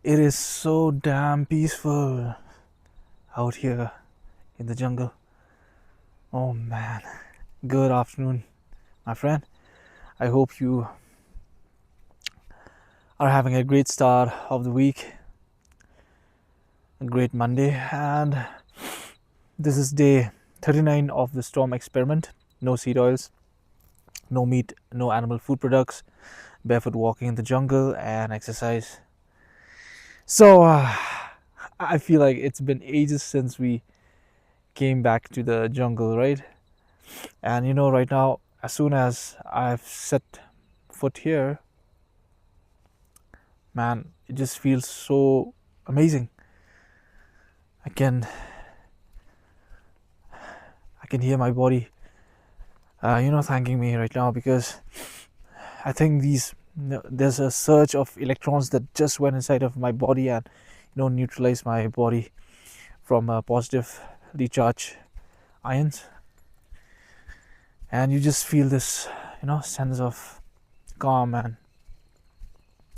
It is so damn peaceful out here in the jungle. Oh man. Good afternoon, my friend. I hope you are having a great start of the week, a great Monday, and this is day 39 of the storm experiment. No seed oils, no meat, no animal food products, barefoot walking in the jungle, and exercise. So, I feel like it's been ages since we came back to the jungle, right? And right now, as soon as I've set foot here, man, it just feels so amazing. I can I can hear my body, thanking me right now because I think there's a surge of electrons that just went inside of my body and neutralized my body from positive recharge ions, and you just feel this sense of calm and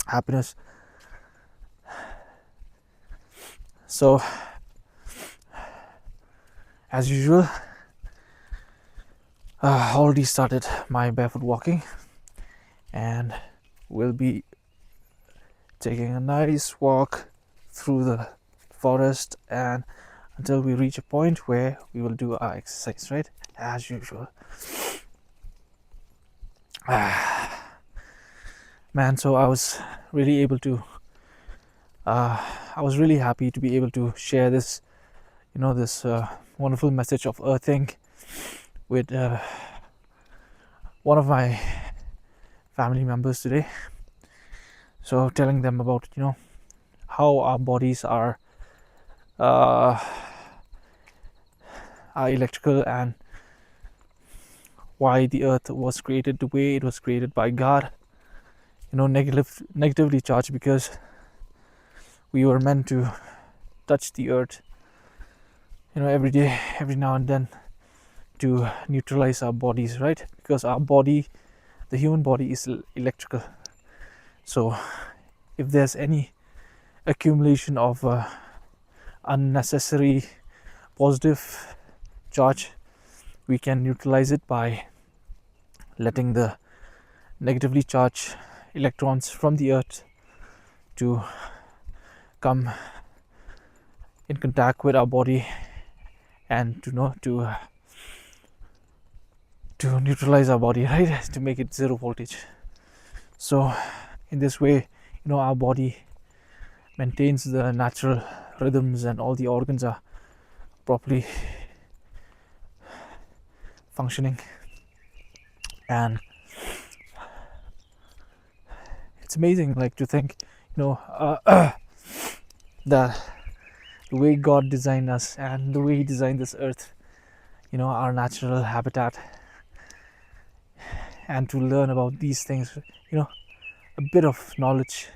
happiness. So, as usual, already started my barefoot walking, and we'll be taking a nice walk through the forest and until we reach a point where we will do our exercise, right? As usual. Man, so I was really able to I was really happy to be able to share this wonderful message of earthing with one of my family members today. So telling them about how our bodies are electrical, and why the earth was created the way it was created by God, negatively charged, because we were meant to touch the earth every day, every now and then, to neutralize our bodies, right? Because our body, the human body, is electrical. So if there's any accumulation of unnecessary positive charge, we can neutralize it by letting the negatively charged electrons from the earth to come in contact with our body and to neutralize our body, right? To make it zero voltage. So in this way, our body maintains the natural rhythms and all the organs are properly functioning. And it's amazing, like, to think that the way God designed us and the way He designed this earth, our natural habitat, and to learn about these things, a bit of knowledge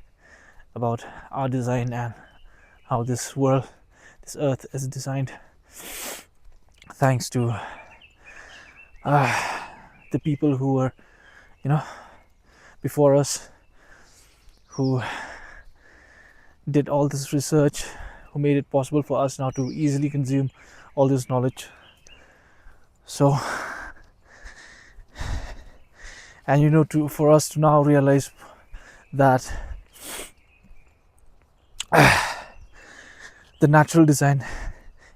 about our design and how this world, this earth, is designed, thanks to the people who were before us, who did all this research, who made it possible for us now to easily consume all this knowledge. So, and for us to now realize that the natural design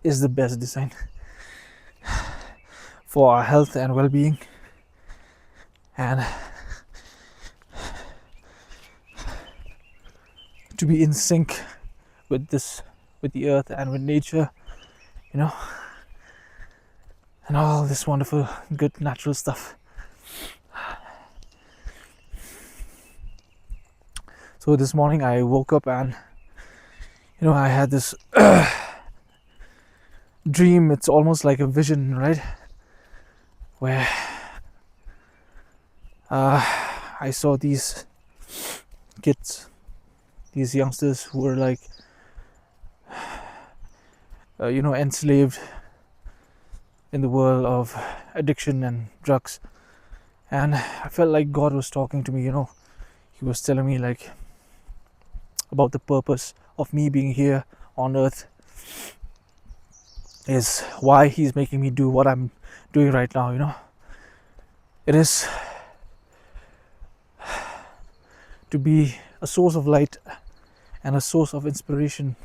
is the best design for our health and well-being, and to be in sync with the earth and with nature, and all this wonderful good natural stuff. So this morning I woke up and I had this dream. It's almost like a vision, right? Where I saw these kids, these youngsters who were like enslaved in the world of addiction and drugs. And I felt like God was talking to me. He was telling me, like, about the purpose of me being here on earth, is why he's making me do what I'm doing right now, you know. It is to be a source of light and a source of inspiration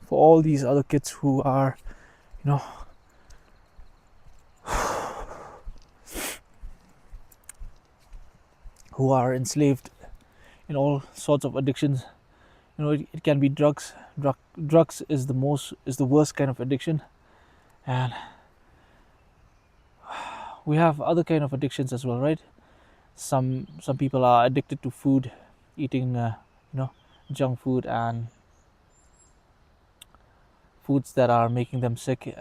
for all these other kids who are, you know, who are enslaved in all sorts of addictions. You know, it can be drugs. Drugs is the worst kind of addiction, and we have other kind of addictions as well, right? Some people are addicted to food, eating you know, junk food and foods that are making them sick,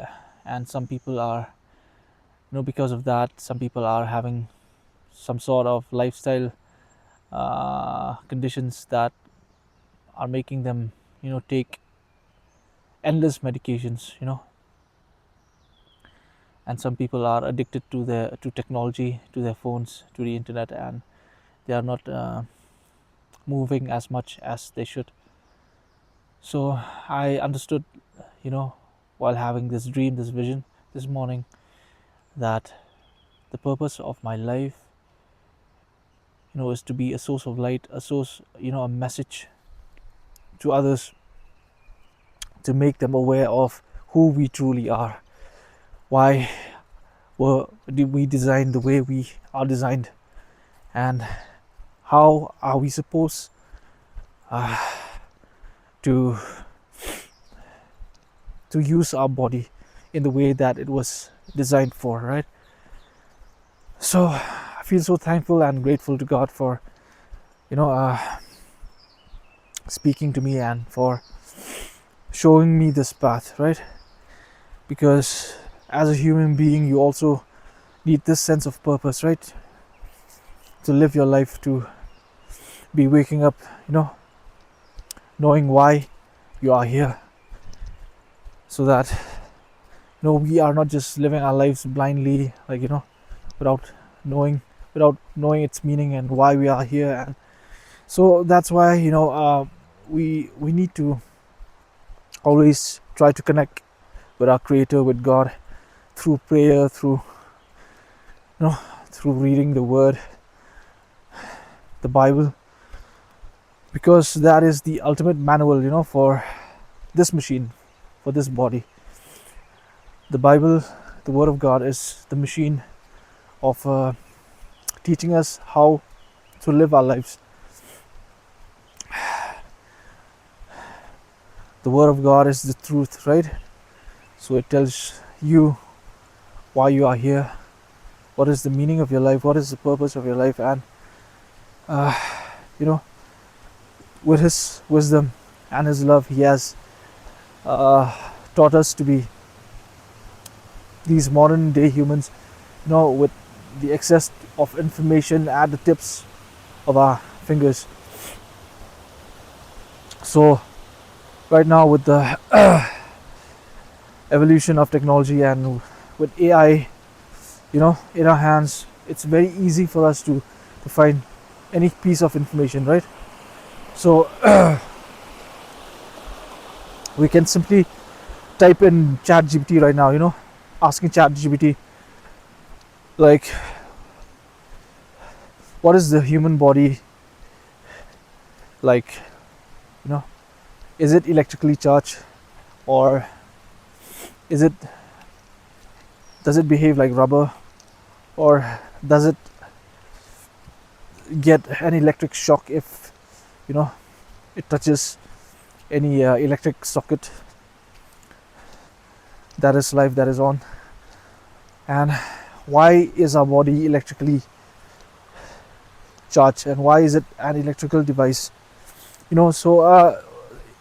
and some people are, you know, because of that, some people are having some sort of lifestyle conditions that are making them, you know, take endless medications, you know. And some people are addicted to technology, to their phones, to the internet, and they are not moving as much as they should. So I understood, you know, while having this dream, this vision this morning, that the purpose of my life, you know, is to be a source of light, a source, you know, a message to others, to make them aware of who we truly are, why did we design the way we are designed, and how are we supposed to use our body in the way that it was designed for, right? So I feel so thankful and grateful to God for, you know, speaking to me and for showing me this path, right? Because as a human being, you also need this sense of purpose, right? To live your life, to be waking up, you know, knowing why you are here, so that, you know, we are not just living our lives blindly, like, you know, without knowing its meaning and why we are here. And so that's why, you know, we need to always try to connect with our Creator, with God, through prayer, through, you know, through reading the Word, the Bible, because that is the ultimate manual, you know, for this machine, for this body. The Bible, the Word of God, is the machine of teaching us how to live our lives. The Word of God is the truth, right? So it tells you why you are here, what is the meaning of your life, what is the purpose of your life, and you know, with His wisdom and His love, He has taught us to be these modern day humans, you know, with the access of information at the tips of our fingers. So right now, with the evolution of technology and with AI, you know, in our hands, it's very easy for us to find any piece of information, right? So we can simply type in ChatGPT right now, you know, asking ChatGPT, like, what is the human body like, you know, is it electrically charged, or does it behave like rubber, or does it get an electric shock if, you know, it touches any electric socket that is live, that is on? And why is our body electrically charged, and why is it an electrical device, you know? So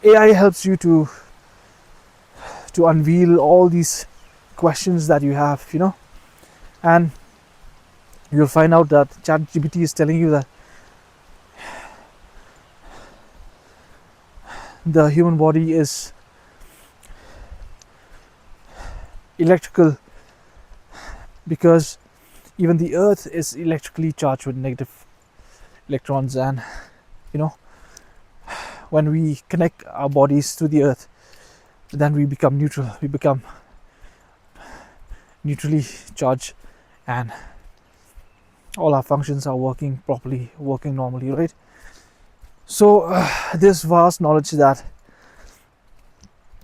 AI helps you to unveil all these questions that you have, you know, and you'll find out that ChatGPT is telling you that the human body is electrical, because even the earth is electrically charged with negative electrons, and, you know, when we connect our bodies to the earth, then we become neutral. We become neutrally charged, and all our functions are working properly, working normally, right? So this vast knowledge that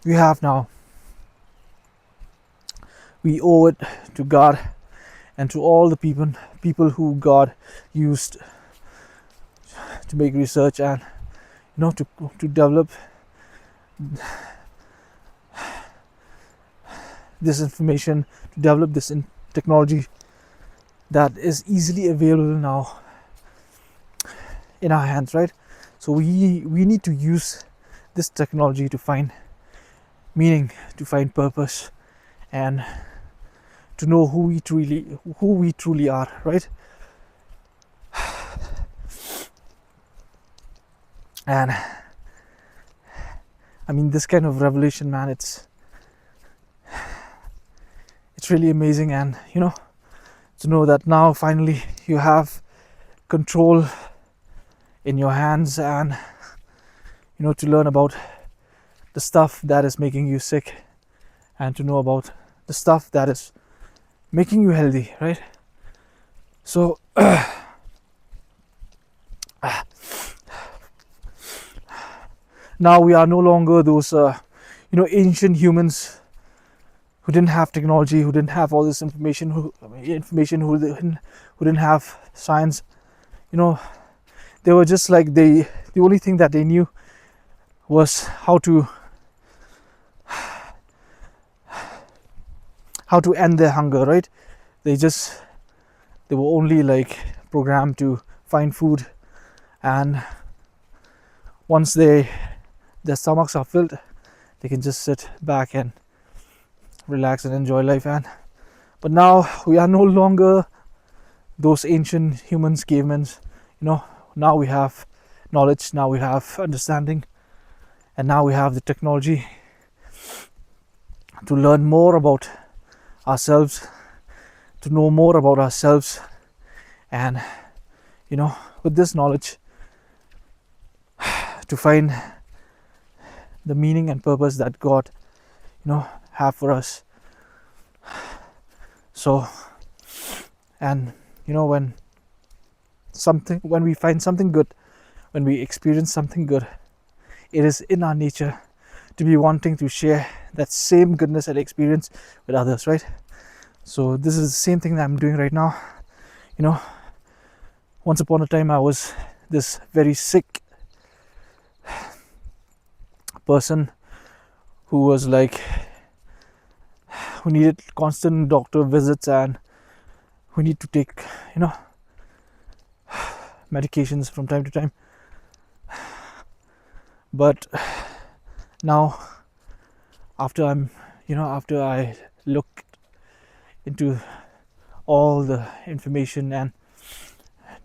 we have now, we owe it to God and to all the people who God used to make research and to develop this information, to develop this technology that is easily available now in our hands, right? So we need to use this technology to find meaning, to find purpose, and to know who we truly are, right? And I mean, this kind of revelation, man, it's really amazing. And to know that now finally you have control in your hands, and to learn about the stuff that is making you sick, and to know about the stuff that is making you healthy, right? So now we are no longer those ancient humans who didn't have technology, who didn't have all this information, who didn't have science. They were just like, the only thing that they knew was how to end their hunger, right? They were only like programmed to find food, and once their stomachs are filled, they can just sit back and relax and enjoy life. But now we are no longer those ancient humans, cavemen. Now we have knowledge, now we have understanding, and now we have the technology to learn more about ourselves, to know more about ourselves, and with this knowledge to find the meaning and purpose that God have for us. So, and when we find something good, when we experience something good, it is in our nature to be wanting to share that same goodness and experience with others, right? So this is the same thing that I'm doing right now. Once upon a time I was this very sick person who was like, who needed constant doctor visits, and who need to take medications from time to time. But now, after I looked into all the information and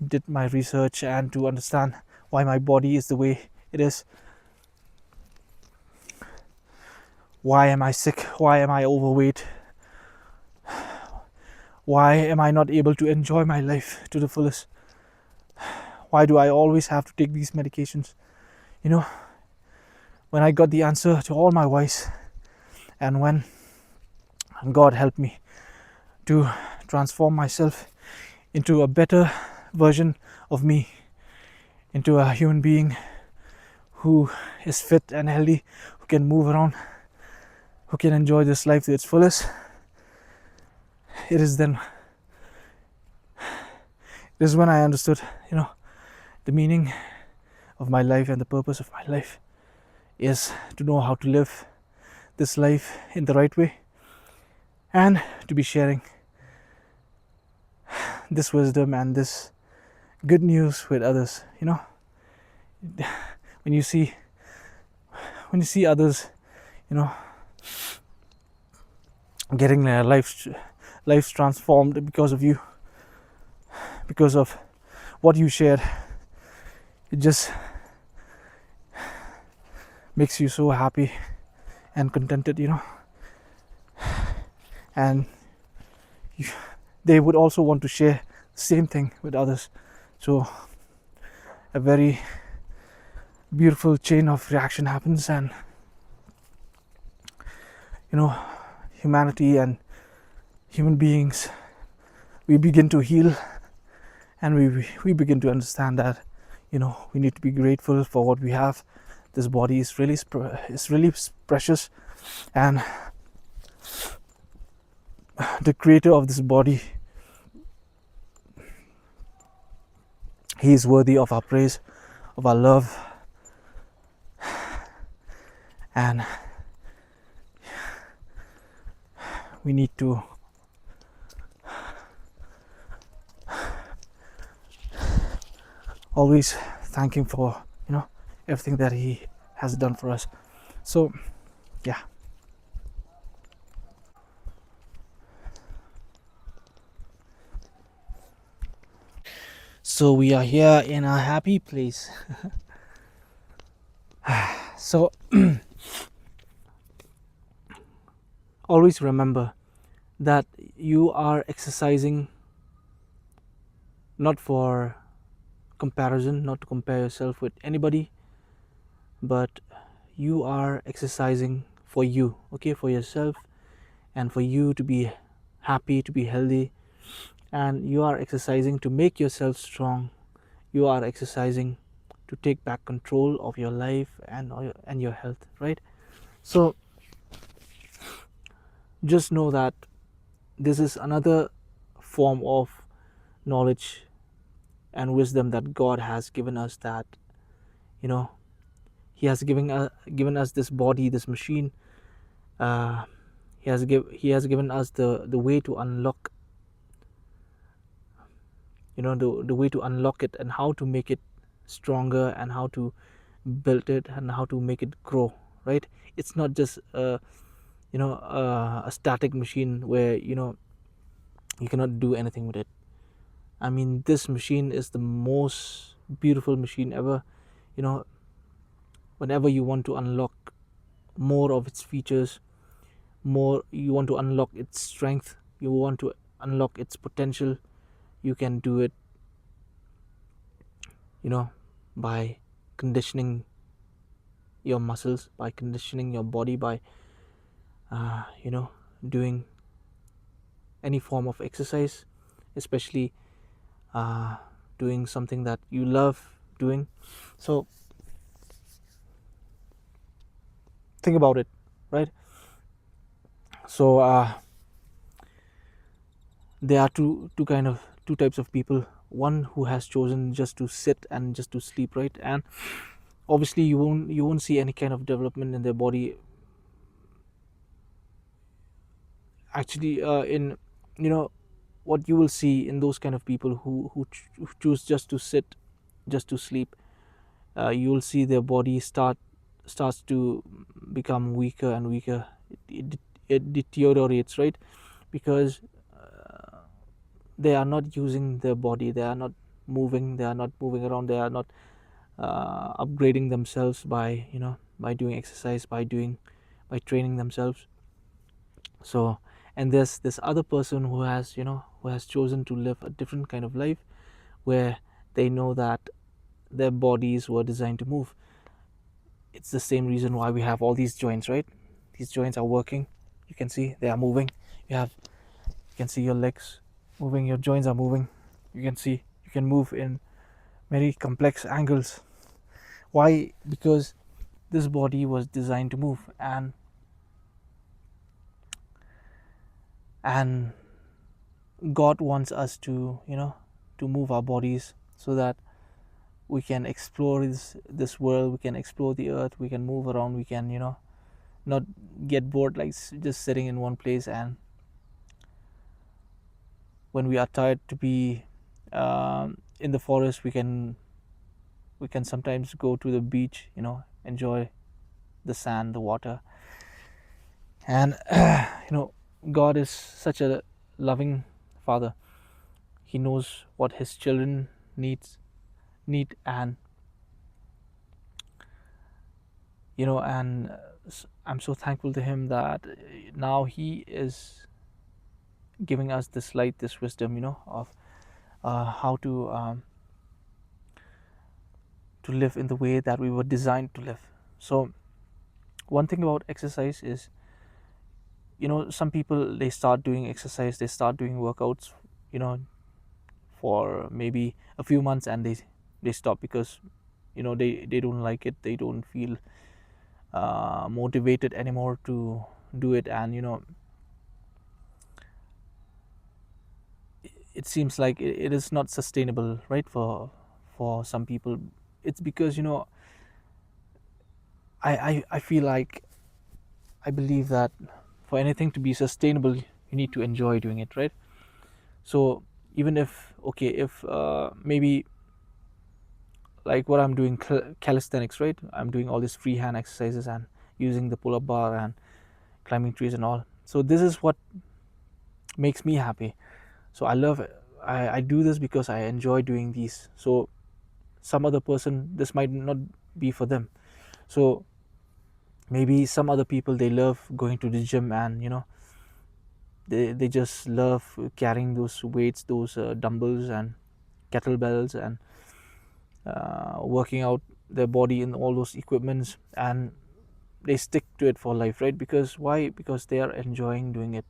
did my research, and to understand why my body is the way it is, why am I sick, why am I overweight, why am I not able to enjoy my life to the fullest, why do I always have to take these medications? When I got the answer to all my whys, and when God helped me to transform myself into a better version of me, into a human being who is fit and healthy, who can move around, who can enjoy this life to its fullest, it is when I understood the meaning of my life, and the purpose of my life is to know how to live this life in the right way, and to be sharing this wisdom and this good news with others. When you see others getting their lives transformed because of you, because of what you shared, it just makes you so happy and contented, and they would also want to share the same thing with others. So a very beautiful chain of reaction happens, and you know, humanity and human beings, we begin to heal, and we begin to understand that, you know, we need to be grateful for what we have. This body is really precious, and the creator of this body, he is worthy of our praise, of our love, and we need to always thank him for, you know, everything that he has done for us. So yeah. So we are here in a happy place. So always remember that you are exercising not for comparison, not to compare yourself with anybody, but you are exercising for you, okay, for yourself, and for you to be happy, to be healthy. And you are exercising to make yourself strong. You are exercising to take back control of your life and your health, right? So just know that this is another form of knowledge and wisdom that God has given us, that, you know, he has given us this body, this machine. He has given us the way to unlock, you know, the way to unlock it, and how to make it stronger, and how to build it, and how to make it grow, right? It's not just a static machine where, you know, you cannot do anything with it. I mean, this machine is the most beautiful machine ever. You know, whenever you want to unlock more of its features, more, you want to unlock its strength, you want to unlock its potential, you can do it, you know, by conditioning your muscles, by conditioning your body, by you know, doing any form of exercise, especially doing something that you love doing. So think about it, right? So there are two types of people. One who has chosen just to sit and just to sleep, right? And obviously you won't see any kind of development in their body. Actually, in, you know, what you will see in those kind of people who choose just to sit, just to sleep, you will see their body starts to become weaker and weaker. It deteriorates, right? Because they are not using their body, they are not moving, they are not moving around, they are not upgrading themselves by, you know, by doing exercise, by training themselves. So, and there's this other person who has, you know, who has chosen to live a different kind of life, where they know that their bodies were designed to move. It's the same reason why we have all these joints, right? These joints are working, you can see they are moving. You can see your legs moving, your joints are moving. You can see you can move in very complex angles. Why? Because this body was designed to move, and God wants us to, you know, to move our bodies so that we can explore this world, we can explore the earth, we can move around, we can, you know, not get bored like just sitting in one place. And when we are tired to be in the forest, we can sometimes go to the beach, you know, enjoy the sand, the water. And you know, God is such a loving father. He knows what his children need. And you know, and I'm so thankful to him that now he is giving us this light, this wisdom, you know, of how to to live in the way that we were designed to live. So one thing about exercise is, some people, they start doing exercise, they start doing workouts, you know for maybe a few months, and they stop because they don't like it, they don't feel motivated anymore to do it. And it seems like it is not sustainable, right, for some people. It's because I feel like, I believe that for anything to be sustainable, you need to enjoy doing it, right? So even if, okay, if maybe like what I'm doing, calisthenics, right? I'm doing all these free hand exercises and using the pull-up bar and climbing trees and all. So this is what makes me happy. So I love it. I do this because I enjoy doing these. So some other person, this might not be for them. So maybe some other people, they love going to the gym, and they just love carrying those weights, those dumbbells and kettlebells, and working out their body in all those equipments, and they stick to it for life, right? Because why? Because they are enjoying doing it.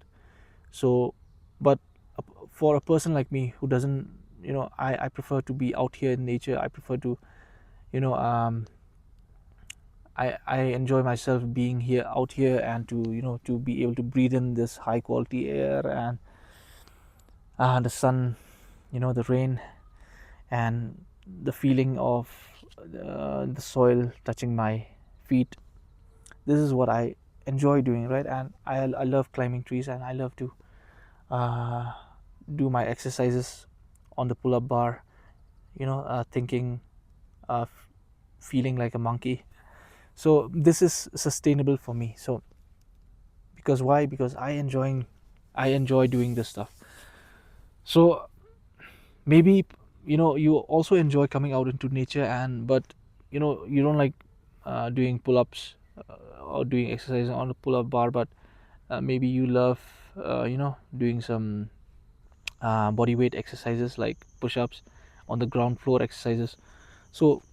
So but for a person like me who doesn't, I prefer to be out here in nature. I prefer to, you know I enjoy myself being here, out here, and to, to be able to breathe in this high quality air, and the sun, the rain, and the feeling of the soil touching my feet. This is what I enjoy doing, right? And I love climbing trees, and I love to uh, do my exercises on the pull-up bar, thinking, uh, feeling like a monkey. So this is sustainable for me. So because why? Because I enjoy doing this stuff. So maybe, you also enjoy coming out into nature, and but you don't like doing pull-ups, or doing exercise on the pull-up bar, but maybe you love doing some body weight exercises like push-ups, on the ground floor exercises. So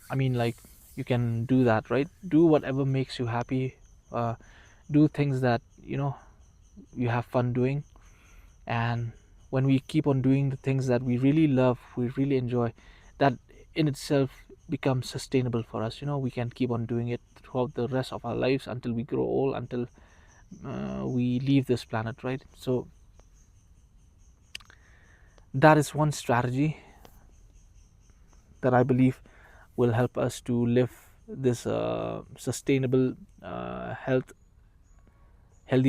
I mean, like, you can do that, right? Do whatever makes you happy. Do things that you have fun doing. And when we keep on doing the things that we really love, we really enjoy, that in itself becomes sustainable for us. We can keep on doing it throughout the rest of our lives, until we grow old, until we leave this planet, right? So that is one strategy that I believe will help us to live this sustainable, healthy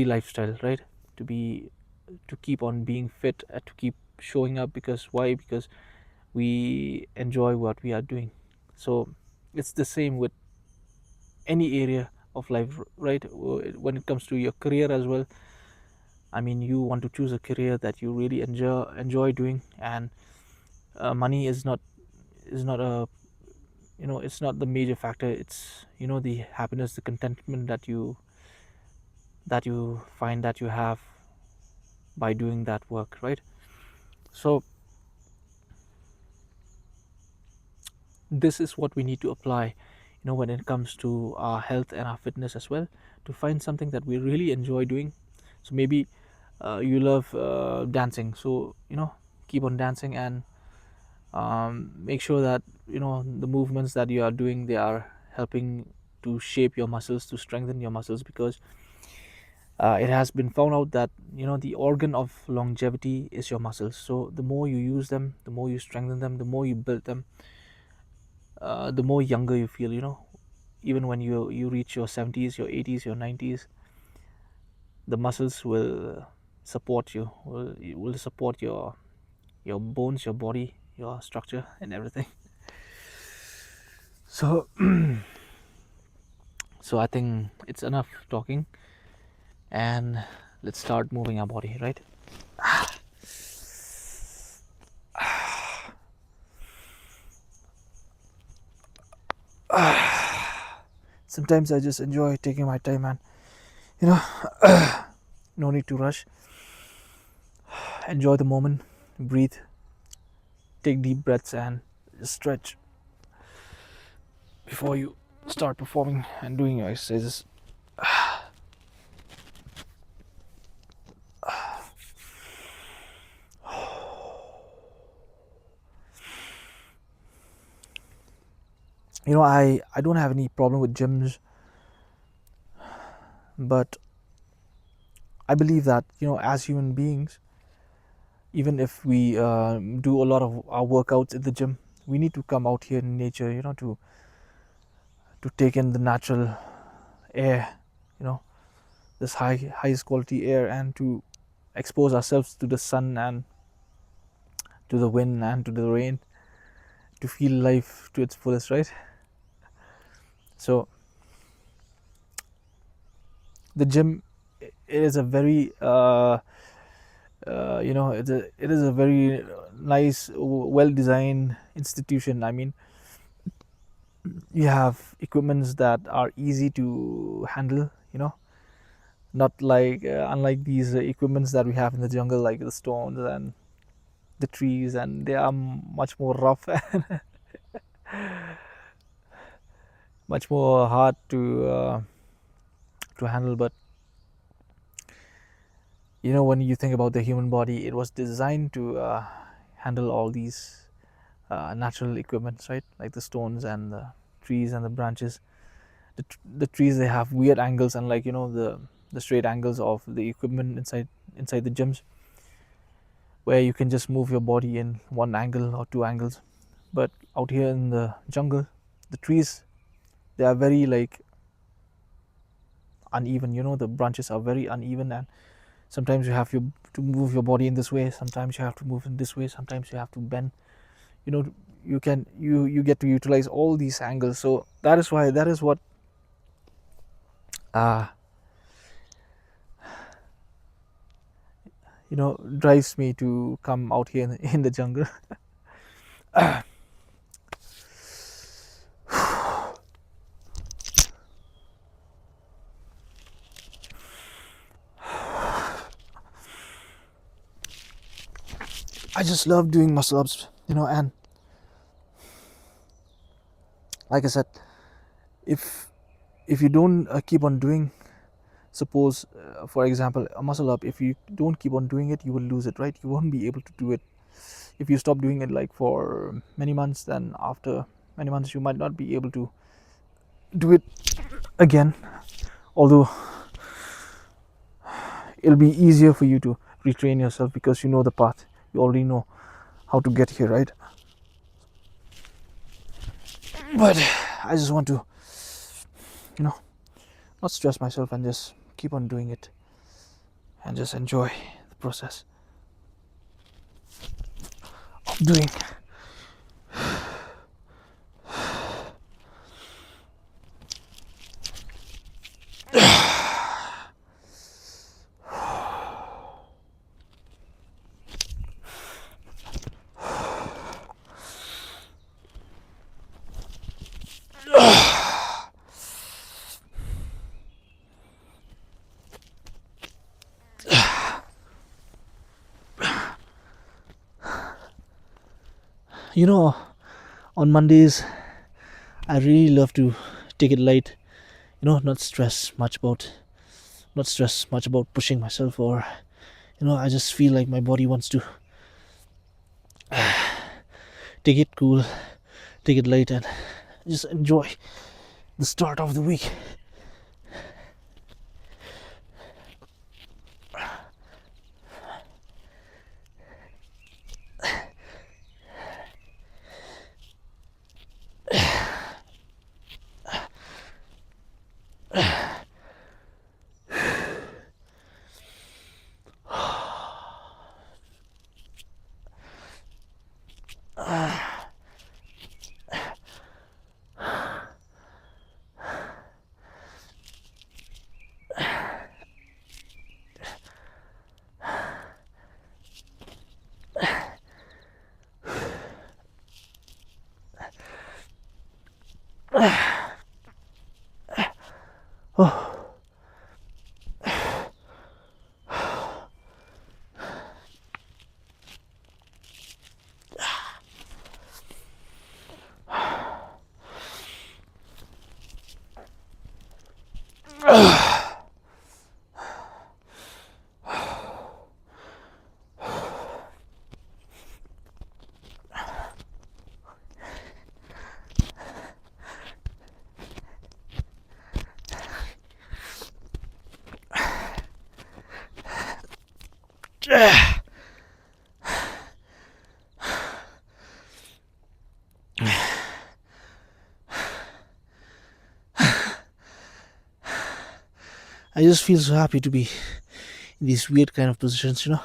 lifestyle, right? To keep on being fit, to keep showing up. Because why? Because we enjoy what we are doing. So it's the same with any area of life, right? When it comes to your career as well. I mean, you want to choose a career that you really enjoy doing. And money is not a, it's not the major factor. It's, the happiness, the contentment that you find, that you have by doing that work, right? So this is what we need to apply, when it comes to our health and our fitness as well, to find something that we really enjoy doing. So maybe you love dancing, so keep on dancing, and make sure that the movements that you are doing, they are helping to shape your muscles, to strengthen your muscles. Because it has been found out that the organ of longevity is your muscles. So the more you use them, the more you strengthen them, the more you build them, the more younger you feel. Even when you reach your 70s, your 80s, your 90s, the muscles will support you, will support your bones, your body, your structure, and everything. So so I think it's enough talking, and let's start moving our body, right? Sometimes I just enjoy taking my time, and you know no need to rush. Enjoy the moment, breathe, take deep breaths, and just stretch. before you start performing and doing your exercises. You know, I don't have any problem with gyms, but I believe that, you know, as human beings, even if we do a lot of our workouts at the gym, we need to come out here in nature, you know, to take in the natural air, you know, this highest quality air, and to expose ourselves to the sun and to the wind and to the rain, to feel life to its fullest, right? So the gym, it is a very you know, it is a very nice, well designed institution. I mean, you have equipments that are easy to handle, you know, not like unlike these equipments that we have in the jungle, like the stones and the trees, and they are much more rough and much more hard to handle. But you know, when you think about the human body, it was designed to handle all these natural equipments, right? Like the stones and the trees and the branches. The trees, they have weird angles, unlike, you know, the straight angles of the equipment inside the gyms, where you can just move your body in one angle or two angles. But out here in the jungle, the trees, they are very like uneven. You know, the branches are very uneven, and sometimes you have to move your body in this way, sometimes you have to move in this way, sometimes you have to bend, you know. You get to utilize all these angles. So that is why, that is what uh you know, drives me to come out here in the jungle. I just love doing muscle ups, you know. And like I said, if you don't keep on doing, suppose for example, a muscle up, if you don't keep on doing it, you will lose it, right? You won't be able to do it. If you stop doing it like for many months, then after many months you might not be able to do it again. Although it'll be easier for you to retrain yourself, because you know the path, you already know how to get here, right? But I just want to, you know, not stress myself and just keep on doing it and just enjoy the process of doing. You know, on Mondays, I really love to take it light, you know, not stress much about pushing myself, or, you know, I just feel like my body wants to take it cool, take it light, and just enjoy the start of the week. Oh. I just feel so happy to be in these weird kind of positions, you know.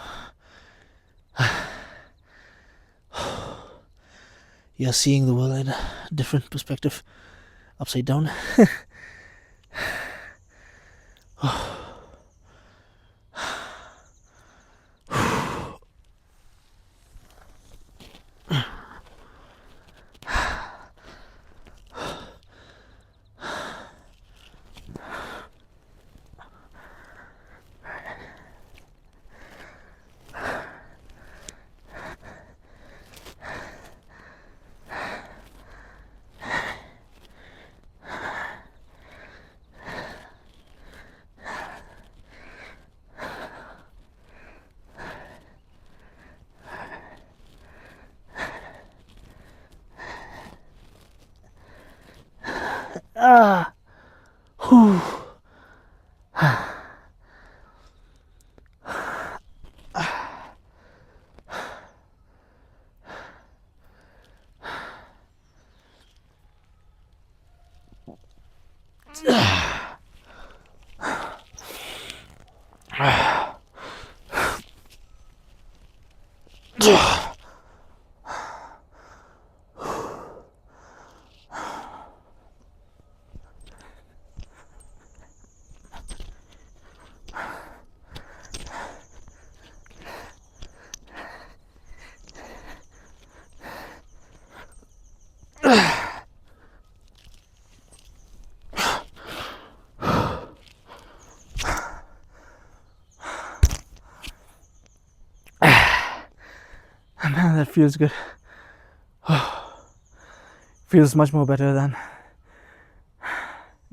You're seeing the world in a different perspective, upside down. Ah, whew. Man, that feels good. Feels much more better than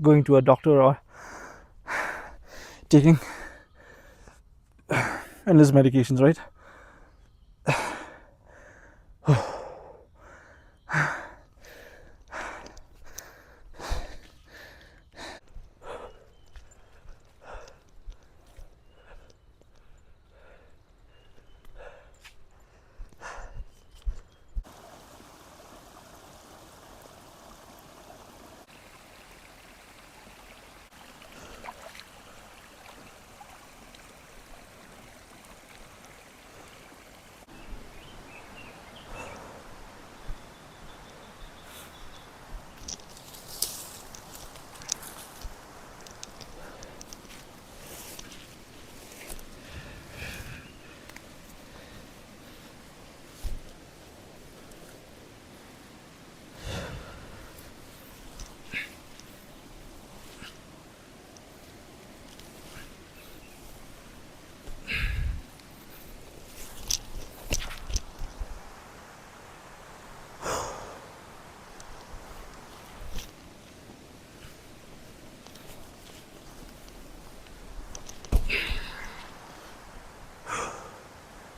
going to a doctor or taking endless medications, right?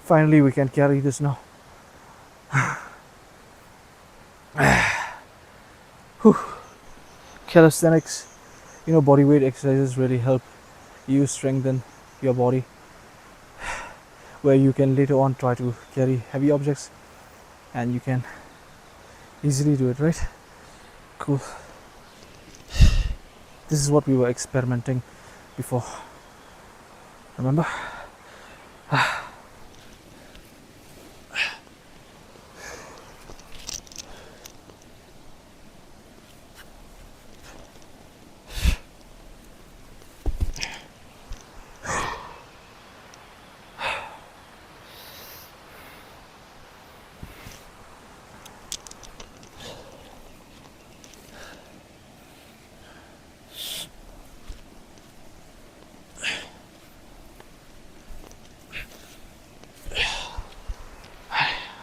Finally, we can carry this now. Calisthenics, body weight exercises really help you strengthen your body, where you can later on try to carry heavy objects and you can easily do it, right? Cool. This is what we were experimenting before, remember?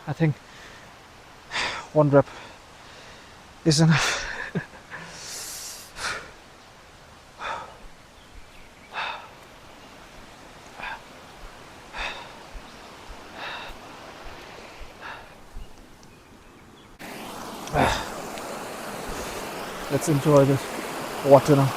I think one rep is enough. Let's enjoy this water now.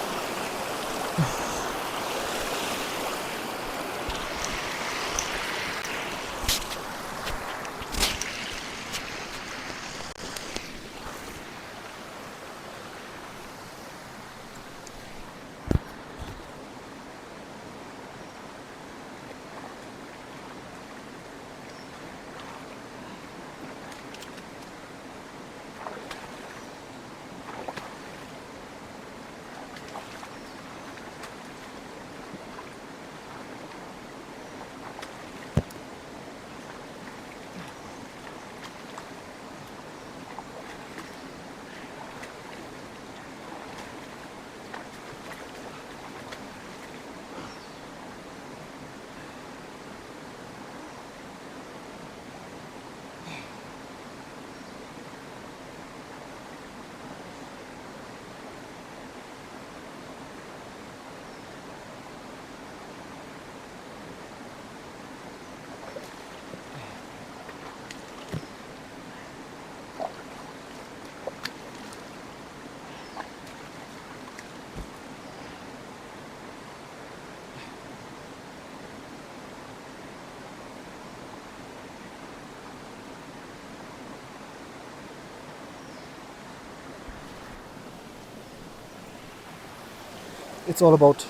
It's all about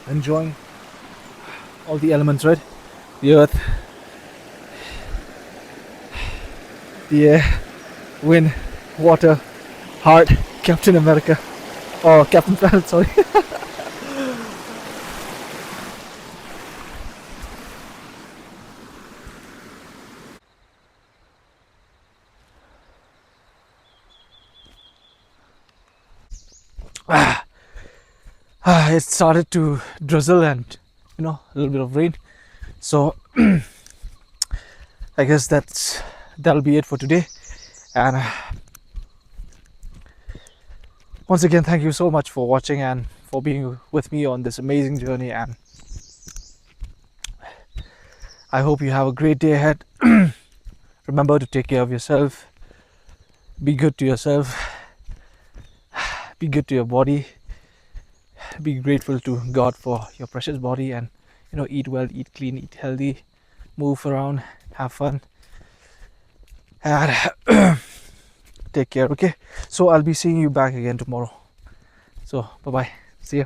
enjoying all the elements, right? The earth, the air, wind, water, heart, Captain America. Oh, Captain Planet, sorry. It started to drizzle and, a little bit of rain. So I guess that'll be it for today. And once again, thank you so much for watching and for being with me on this amazing journey. And I hope you have a great day ahead. Remember to take care of yourself. Be good to yourself. Be good to your body. Be grateful to God for your precious body, and eat well, eat clean, eat healthy, move around, have fun, and take care. Okay, so I'll be seeing you back again tomorrow. So bye bye, see ya.